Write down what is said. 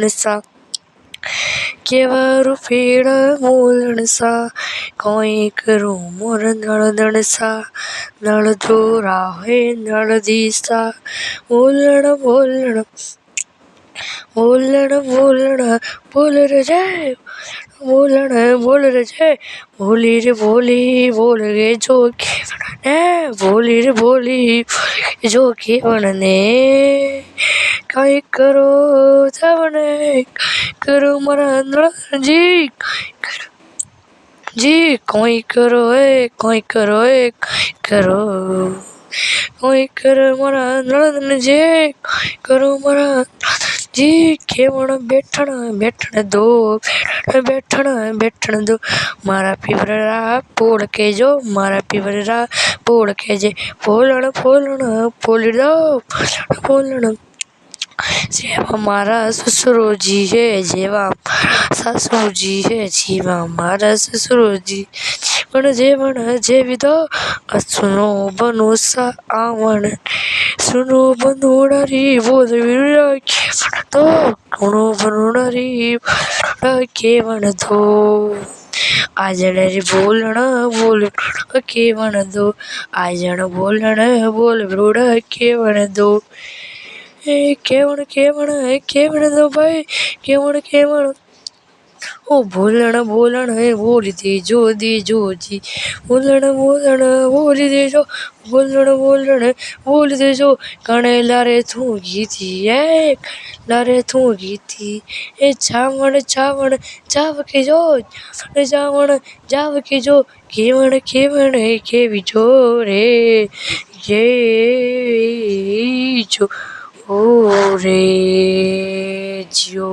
सा केवा रूपेण मोलण सा कोई करो मोर नळदण सा नळ जोरा है नळ दिसा बोलण बोलण बोलण बोलण बोल रे जय बोलण बोल रे जय बोली रे बोली बोल रे जो ने बोली रे बोली जो केवण ने कई करो जवने करो मरा जी जी कोई करो कोई करो करो कोई करो मरा नळदन जे करो मरा जी केवण बैठण दो बैठण दो मारा पीवरा पोड़ के जो मारा पीवरा पोड़ के जे बोलण बोलण बोल दो बोलण जेवा मारा ससुरोजी है जेवा सासूजी है जीवा मारा ससुरोजी जीवन जेवी दो सुनो बनो सा आवण सुनो बनोड़री बोल तो सुनो बनोड़री केवण दो आजण रे बोलण बोल केवण दो आजण बोलण बोल ब्रोड़ केवण दो केवण केवण केवण दो भाई केवण ओ बोलण बोलण बोल दे जो जी बोलण बोलण बोल दे जो बोलण बोलण बोल दे जो कणे लारे तू गीती है लारे तू गीती ए चावण चावण जाव के जो जावण जाव के जो केवण केवण केवी जो रे ये जो ओ रे जो